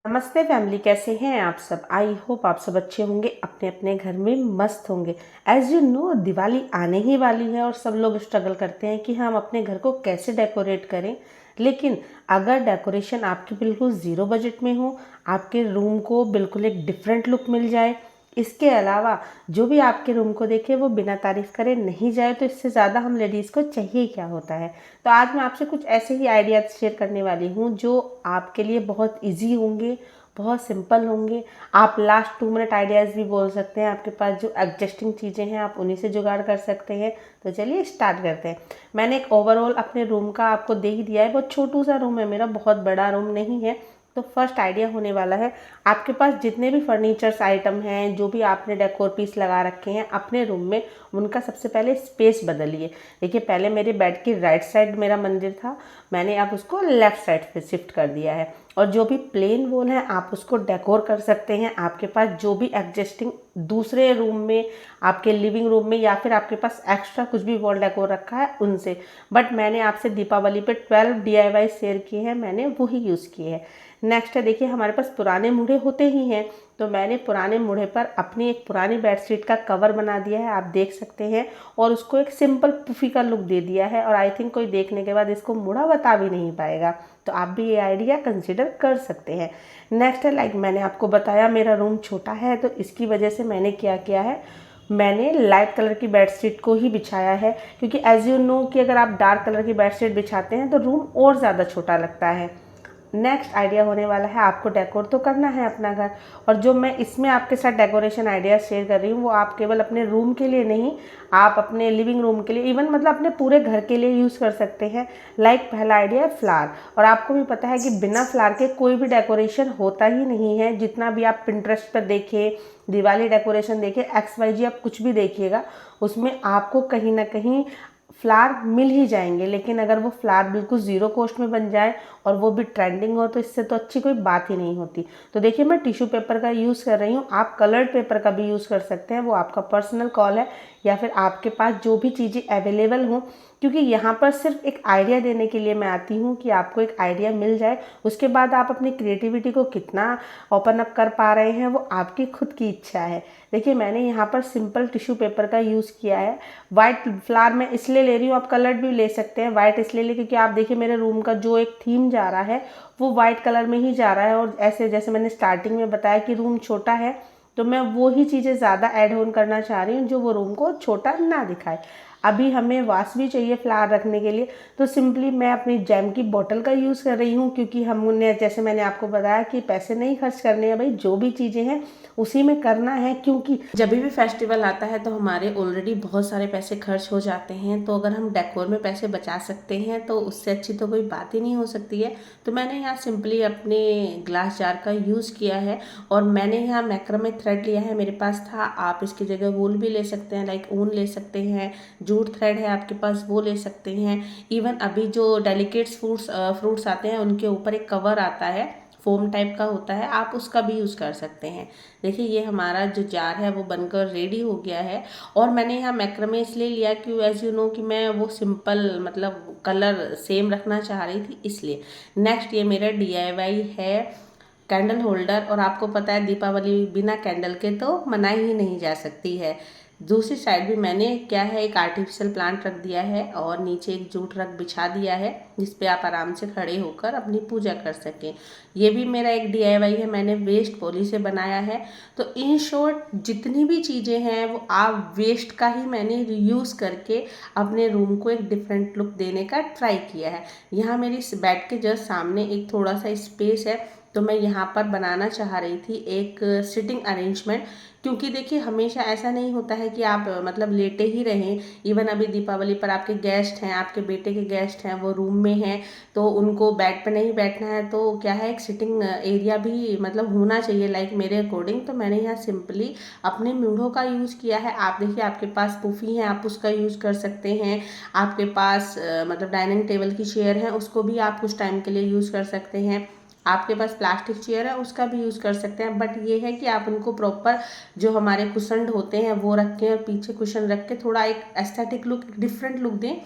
नमस्ते फैमिली, कैसे हैं आप सब। आई होप आप सब अच्छे होंगे, अपने अपने घर में मस्त होंगे। एज यू नो, दिवाली आने ही वाली है और सब लोग स्ट्रगल करते हैं कि हम अपने घर को कैसे डेकोरेट करें। लेकिन अगर डेकोरेशन आपकी बिल्कुल ज़ीरो बजट में हो, आपके रूम को बिल्कुल एक डिफरेंट लुक मिल जाए, इसके अलावा जो भी आपके रूम को देखे वो बिना तारीफ़ करे नहीं जाए, तो इससे ज़्यादा हम लेडीज़ को चाहिए क्या होता है। तो आज मैं आपसे कुछ ऐसे ही आइडियाज़ शेयर करने वाली हूँ जो आपके लिए बहुत इजी होंगे, बहुत सिंपल होंगे। आप लास्ट 2 मिनट आइडियाज़ भी बोल सकते हैं। आपके पास जो एडजस्टिंग चीज़ें हैं आप उन्हीं से जुगाड़ कर सकते हैं। तो चलिए स्टार्ट करते हैं। मैंने एक ओवरऑल अपने रूम का आपको दे ही दिया है। बहुत छोटू सा रूम है मेरा, बहुत बड़ा रूम नहीं है। तो फर्स्ट आइडिया होने वाला है, आपके पास जितने भी फर्नीचर्स आइटम हैं, जो भी आपने डेकोर पीस लगा रखे हैं अपने रूम में, उनका सबसे पहले स्पेस बदलिए। देखिए, पहले मेरे बेड की राइट साइड मेरा मंदिर था, मैंने अब उसको लेफ़्ट साइड पे शिफ्ट कर दिया है। और जो भी प्लेन वॉल है आप उसको डेकोर कर सकते हैं। आपके पास जो भी एडजस्टिंग दूसरे रूम में, आपके लिविंग रूम में, या फिर आपके पास एक्स्ट्रा कुछ भी वॉल डेकोर रखा है उनसे। बट मैंने आपसे दीपावली पे 12 DIY शेयर किए हैं, मैंने वही यूज़ किए हैं। नेक्स्ट है, देखिए हमारे पास पुराने मूढ़े होते ही हैं, तो मैंने पुराने मूढ़े पर अपनी एक पुरानी बेडशीट का कवर बना दिया है, आप देख सकते हैं। और उसको एक सिंपल पुफी का लुक दे दिया है, और आई थिंक कोई देखने के बाद इसको मूढ़ा बता भी नहीं पाएगा। तो आप भी ये आइडिया कंसिडर कर सकते हैं। नेक्स्ट है, लाइक मैंने आपको बताया मेरा रूम छोटा है, तो इसकी वजह से मैंने क्या किया है, मैंने लाइट कलर की बेडशीट को ही बिछाया है। क्योंकि एज यू नो कि अगर आप डार्क कलर की बेडशीट बिछाते हैं तो रूम और ज़्यादा छोटा लगता है। नेक्स्ट आइडिया होने वाला है, आपको डेकोर तो करना है अपना घर, और जो मैं इसमें आपके साथ डेकोरेशन आइडिया शेयर कर रही हूँ वो आप केवल अपने रूम के लिए नहीं, आप अपने लिविंग रूम के लिए, इवन मतलब अपने पूरे घर के लिए यूज़ कर सकते हैं। लाइक पहला आइडिया है फ्लावर। और आपको भी पता है कि बिना फ्लावर के कोई भी डेकोरेशन होता ही नहीं है। जितना भी आप पिंटरेस्ट पर देखें, दिवाली डेकोरेशन देखें, XYZ आप कुछ भी देखिएगा, उसमें आपको कहीं ना कहीं फ्लावर मिल ही जाएंगे। लेकिन अगर वो फ्लावर बिल्कुल ज़ीरो कॉस्ट में बन जाए और वो भी ट्रेंडिंग हो, तो इससे तो अच्छी कोई बात ही नहीं होती। तो देखिए, मैं टिश्यू पेपर का यूज़ कर रही हूँ, आप कलर्ड पेपर का भी यूज़ कर सकते हैं, वो आपका पर्सनल कॉल है। या फिर आपके पास जो भी चीज़ें अवेलेबल हों, क्योंकि यहाँ पर सिर्फ एक आइडिया देने के लिए मैं आती हूँ कि आपको एक आइडिया मिल जाए। उसके बाद आप अपनी क्रिएटिविटी को कितना ओपन अप कर पा रहे हैं वो आपकी खुद की इच्छा है। देखिए, मैंने यहाँ पर सिंपल टिश्यू पेपर का यूज़ किया है। वाइट फ्लावर मैं इसलिए ले रही हूँ, आप कलर्ड भी ले सकते हैं। वाइट इसलिए ले क्योंकि आप देखिए मेरे रूम का जो एक थीम जा रहा है वो वाइट कलर में ही जा रहा है। और ऐसे जैसे मैंने स्टार्टिंग में बताया कि रूम छोटा है, तो मैं वो ही चीज़ें ज़्यादा ऐड ऑन करना चाह रही हूँ जो वो रूम को छोटा ना दिखाए। अभी हमें वास भी चाहिए फ्लावर रखने के लिए, तो सिंपली मैं अपनी जैम की बोतल का यूज़ कर रही हूँ। क्योंकि हमने, जैसे मैंने आपको बताया कि पैसे नहीं खर्च करने हैं भाई, जो भी चीज़ें हैं उसी में करना है। क्योंकि जब भी फेस्टिवल आता है तो हमारे ऑलरेडी बहुत सारे पैसे खर्च हो जाते हैं, तो अगर हम डेकोर में पैसे बचा सकते हैं तो उससे अच्छी तो कोई बात ही नहीं हो सकती है। तो मैंने यहाँ सिंपली अपने ग्लास जार का यूज़ किया है, और मैंने यहाँ मैक्रामे थ्रेड लिया है, मेरे पास था। आप इसकी जगह वूल भी ले सकते हैं, लाइक ऊन ले सकते हैं, जूट थ्रेड है आपके पास वो ले सकते हैं। इवन अभी जो डेलिकेट्स फ्रूट्स आते हैं उनके ऊपर एक कवर आता है, फोम टाइप का होता है, आप उसका भी यूज़ कर सकते हैं। देखिए, ये हमारा जो जार है वो बनकर रेडी हो गया है। और मैंने यहाँ मैक्रामे इसलिए लिया कि एज यू नो कि मैं वो सिंपल मतलब कलर सेम रखना चाह रही थी, इसलिए। नेक्स्ट ये मेरा DIY है, कैंडल होल्डर। और आपको पता है दीपावली बिना कैंडल के तो मनाई ही नहीं जा सकती है। दूसरी साइड भी मैंने क्या है, एक आर्टिफिशियल प्लांट रख दिया है और नीचे एक जूट रख बिछा दिया है, जिस पे आप आराम से खड़े होकर अपनी पूजा कर सकें। ये भी मेरा एक DIY है, मैंने वेस्ट पॉली से बनाया है। तो इन शॉर्ट जितनी भी चीज़ें हैं वो आप वेस्ट का ही मैंने रीयूज़ करके अपने रूम को एक डिफरेंट लुक देने का ट्राई किया है। यहाँ मेरी बेड के जस्ट सामने एक थोड़ा सा स्पेस है, तो मैं यहाँ पर बनाना चाह रही थी एक सिटिंग अरेंजमेंट। क्योंकि देखिए, हमेशा ऐसा नहीं होता है कि आप मतलब लेटे ही रहें। इवन अभी दीपावली पर आपके गेस्ट हैं, आपके बेटे के गेस्ट हैं, वो रूम में हैं, तो उनको बेड पे नहीं बैठना है, तो क्या है, एक सिटिंग एरिया भी मतलब होना चाहिए लाइक मेरे अकॉर्डिंग। तो मैंने यहाँ सिंपली अपने मूढ़ों का यूज़ किया है। आप देखिए, आपके पास पुफी है, आप उसका यूज़ कर सकते हैं। आपके पास मतलब डाइनिंग टेबल की चेयर है, उसको भी आप कुछ टाइम के लिए यूज़ कर सकते हैं। आपके पास प्लास्टिक चेयर है, उसका भी यूज़ कर सकते हैं। बट ये है कि आप उनको प्रॉपर जो हमारे कुशन होते हैं वो रखें, और पीछे कुशन रख के थोड़ा एक एस्थेटिक लुक, डिफरेंट लुक दें।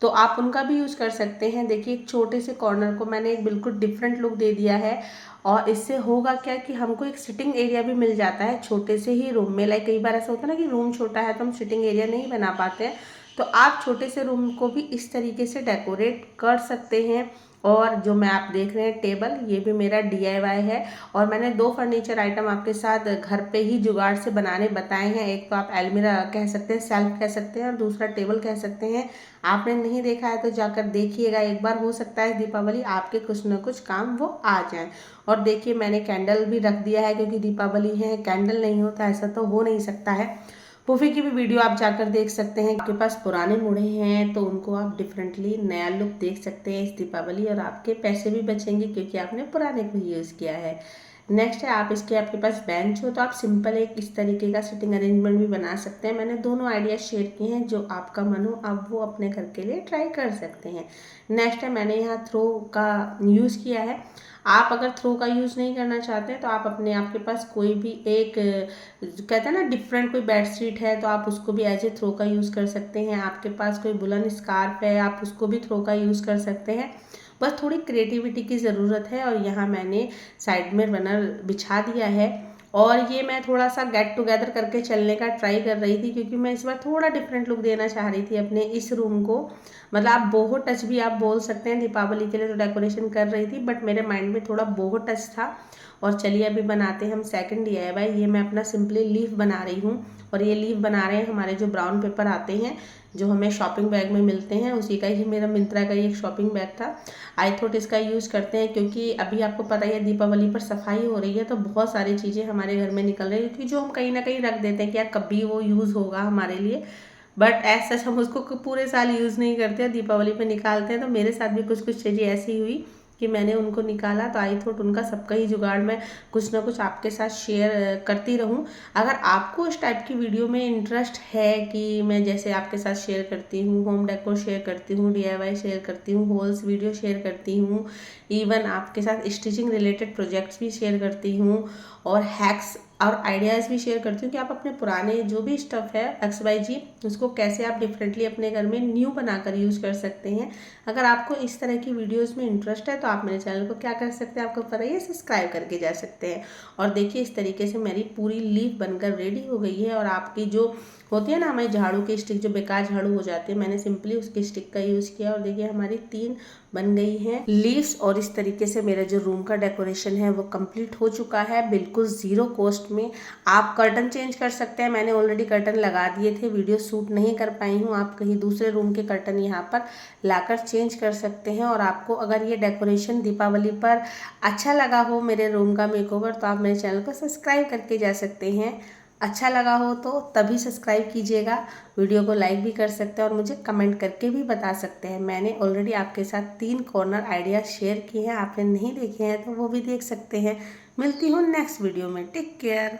तो आप उनका भी यूज़ कर सकते हैं। देखिए एक छोटे से कॉर्नर को मैंने एक बिल्कुल डिफरेंट लुक दे दिया है, और इससे होगा क्या कि हमको एक सिटिंग एरिया भी मिल जाता है छोटे से ही रूम में। लाइक कई बार ऐसा होता है ना कि रूम छोटा है तो हम सिटिंग एरिया नहीं बना पाते हैं, तो आप छोटे से रूम को भी इस तरीके से डेकोरेट कर सकते हैं। और जो मैं आप देख रहे हैं टेबल, ये भी मेरा DIY है, और मैंने 2 फर्नीचर आइटम आपके साथ घर पे ही जुगाड़ से बनाने बताए हैं। एक तो आप अलमीरा कह सकते हैं, सेल्फ कह सकते हैं, और दूसरा टेबल कह सकते हैं। आपने नहीं देखा है तो जाकर देखिएगा एक बार, हो सकता है दीपावली आपके कुछ न कुछ काम वो आ जाए। और देखिए मैंने कैंडल भी रख दिया है, क्योंकि दीपावली है, कैंडल नहीं होता ऐसा तो हो नहीं सकता है। पुफी की भी वीडियो आप जाकर देख सकते हैं। आपके पास पुराने मुड़े हैं तो उनको आप डिफरेंटली नया लुक देख सकते हैं इस दीपावली, और आपके पैसे भी बचेंगे क्योंकि आपने पुराने को यूज़ किया है। नेक्स्ट है, आप इसके आपके पास बेंच हो तो आप सिंपल एक इस तरीके का सिटिंग अरेंजमेंट भी बना सकते हैं। मैंने दोनों आइडिया शेयर किए हैं, जो आपका मन हो आप वो अपने घर के लिए ट्राई कर सकते हैं। नेक्स्ट है, मैंने यहाँ थ्रो का यूज़ किया है। आप अगर थ्रो का यूज़ नहीं करना चाहते तो आप अपने आपके पास कोई भी एक कहते हैं ना डिफरेंट कोई बेडशीट है तो आप उसको भी एज ए थ्रो का यूज़ कर सकते हैं। आपके पास कोई वुलन स्कार्फ है आप उसको भी थ्रो का यूज़ कर सकते हैं। बस थोड़ी क्रिएटिविटी की ज़रूरत है। और यहाँ मैंने साइड में रनर बिछा दिया है, और ये मैं थोड़ा सा गेट टुगेदर करके चलने का ट्राई कर रही थी, क्योंकि मैं इस बार थोड़ा डिफरेंट लुक देना चाह रही थी अपने इस रूम को। मतलब आप बोहो टच भी आप बोल सकते हैं, दीपावली के लिए तो डेकोरेशन कर रही थी बट मेरे माइंड में थोड़ा बोहो टच था। और चलिए अभी बनाते हैं हम सेकंड DIY। ये मैं अपना सिंपली लीफ बना रही हूँ, और ये लीफ बना रहे हैं हमारे जो ब्राउन पेपर आते हैं जो हमें शॉपिंग बैग में मिलते हैं, उसी का ही मेरा मिंत्रा का ही एक शॉपिंग बैग था। आई थॉट इसका यूज़ करते हैं, क्योंकि अभी आपको पता ही है दीपावली पर सफाई हो रही है तो बहुत सारी चीज़ें हमारे घर में निकल रही है, क्योंकि जो हम कहीं ना कहीं रख देते हैं कि यार कभी वो यूज़ होगा हमारे लिए, बट ऐसा हम उसको पूरे साल यूज़ नहीं करते, दीपावली पे निकालते हैं। तो मेरे साथ भी कुछ कुछ चीज़ें ऐसी हुई कि मैंने उनको निकाला, तो आई थॉट उनका सबका ही जुगाड़ मैं कुछ ना कुछ आपके साथ शेयर करती रहूं। अगर आपको इस टाइप की वीडियो में इंटरेस्ट है कि मैं जैसे आपके साथ शेयर करती हूँ, होम डेकोर शेयर करती हूँ, DIY शेयर करती हूँ, हॉल्स वीडियो शेयर करती हूँ, इवन आपके साथ स्टिचिंग रिलेटेड प्रोजेक्ट्स भी शेयर करती हूँ, और हैक्स और आइडियाज़ भी शेयर करती हूँ कि आप अपने पुराने जो भी स्टफ़ है XYZ उसको कैसे आप डिफरेंटली अपने घर में न्यू बनाकर यूज़ कर सकते हैं। अगर आपको इस तरह की वीडियोस में इंटरेस्ट है तो आप मेरे चैनल को क्या कर सकते हैं, आपको पता ही है, सब्सक्राइब करके जा सकते हैं। और देखिए इस तरीके से मेरी पूरी लीफ बनकर रेडी हो गई है। और आपकी जो होती है ना हमारी झाड़ू की स्टिक, जो बेकार झाड़ू हो जाती है, मैंने सिंपली उसकी स्टिक का यूज़ किया, और देखिए हमारी 3 बन गई हैं लीव्स। और इस तरीके से मेरा जो रूम का डेकोरेशन है वो कंप्लीट हो चुका है बिल्कुल ज़ीरो कॉस्ट में। आप कर्टन चेंज कर सकते हैं, मैंने ऑलरेडी कर्टन लगा दिए थे, वीडियो शूट नहीं कर पाई हूँ। आप कहीं दूसरे रूम के कर्टन यहाँ पर लाकर चेंज कर सकते हैं। और आपको अगर ये डेकोरेशन दीपावली पर अच्छा लगा हो मेरे रूम का मेकओवर, तो आप मेरे चैनल को सब्सक्राइब करके जा सकते हैं। अच्छा लगा हो तो तभी सब्सक्राइब कीजिएगा, वीडियो को लाइक भी कर सकते हैं, और मुझे कमेंट करके भी बता सकते हैं। मैंने ऑलरेडी आपके साथ 3 कॉर्नर आइडिया शेयर किए हैं, आपने नहीं देखे हैं तो वो भी देख सकते हैं। मिलती हूँ नेक्स्ट वीडियो में, टेक केयर।